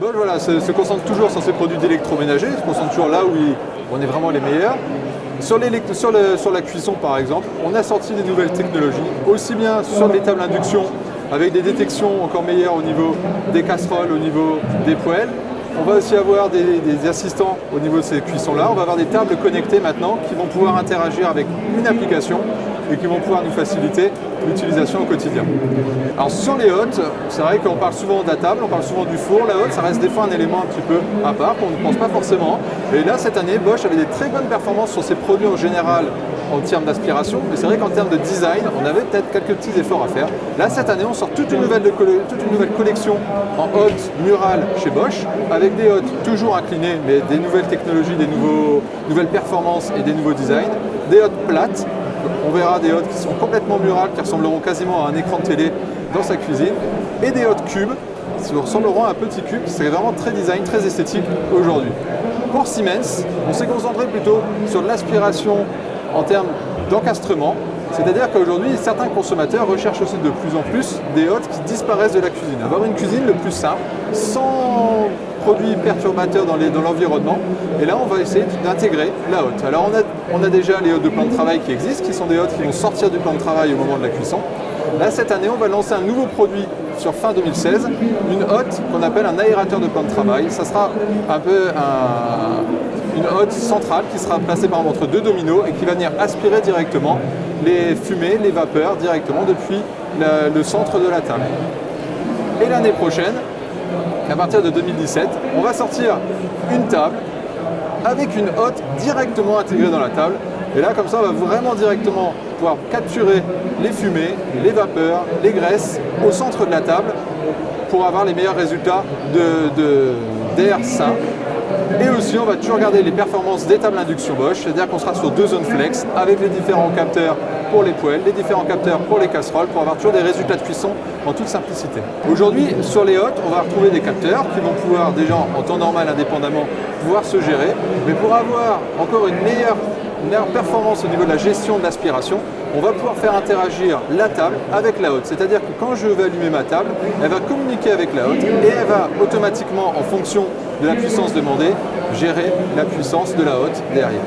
Bosch voilà, se concentre toujours sur ses produits d'électroménager, se concentre toujours là où on est vraiment les meilleurs. Sur la cuisson par exemple, on a sorti des nouvelles technologies, aussi bien sur les tables induction, avec des détections encore meilleures au niveau des casseroles, au niveau des poêles. On va aussi avoir des assistants au niveau de ces cuissons-là. On va avoir des tables connectées maintenant qui vont pouvoir interagir avec une application et qui vont pouvoir nous faciliter l'utilisation au quotidien. Alors sur les hottes, c'est vrai qu'on parle souvent de la table, on parle souvent du four. La hotte, ça reste des fois un élément un petit peu à part, qu'on ne pense pas forcément. Et là, cette année, Bosch avait des très bonnes performances sur ses produits en général en termes d'aspiration, mais c'est vrai qu'en termes de design, on avait peut-être quelques petits efforts à faire. Là, cette année, on sort toute une nouvelle collection en hotte murale chez Bosch, avec des hottes toujours inclinées, mais des nouvelles technologies, nouvelles performances et des nouveaux designs, des hottes plates. On verra des hottes qui sont complètement murales, qui ressembleront quasiment à un écran de télé dans sa cuisine, et des hottes cubes qui ressembleront à un petit cube. C'est vraiment très design, très esthétique aujourd'hui. Pour Siemens, on s'est concentré plutôt sur l'aspiration en termes d'encastrement, c'est-à-dire qu'aujourd'hui, certains consommateurs recherchent aussi de plus en plus des hottes qui disparaissent de la cuisine. Avoir une cuisine le plus simple, sans produits perturbateurs dans l'environnement, et là on va essayer d'intégrer la hotte. Alors on a déjà les hottes de plan de travail qui existent, qui sont des hottes qui vont sortir du plan de travail au moment de la cuisson. Là cette année on va lancer un nouveau produit sur fin 2016, une hotte qu'on appelle un aérateur de plan de travail. Ça sera un peu une hotte centrale qui sera placée par exemple entre deux dominos et qui va venir aspirer directement les fumées, les vapeurs directement depuis le centre de la table. Et l'année prochaine, à partir de 2017, on va sortir une table avec une hotte directement intégrée dans la table. Et là, comme ça, on va vraiment directement pouvoir capturer les fumées, les vapeurs, les graisses au centre de la table pour avoir les meilleurs résultats d'air sain. Et aussi, on va toujours garder les performances des tables induction Bosch, c'est-à-dire qu'on sera sur deux zones flex avec les différents capteurs pour les poêles, les différents capteurs pour les casseroles, pour avoir toujours des résultats de cuisson en toute simplicité. Aujourd'hui, sur les hottes, on va retrouver des capteurs qui vont pouvoir déjà en temps normal, indépendamment, pouvoir se gérer, mais pour avoir encore une meilleure performance au niveau de la gestion de l'aspiration, on va pouvoir faire interagir la table avec la hotte. C'est-à-dire que quand je vais allumer ma table, elle va communiquer avec la hotte et elle va automatiquement, en fonction de la puissance demandée, gérer la puissance de la hotte derrière.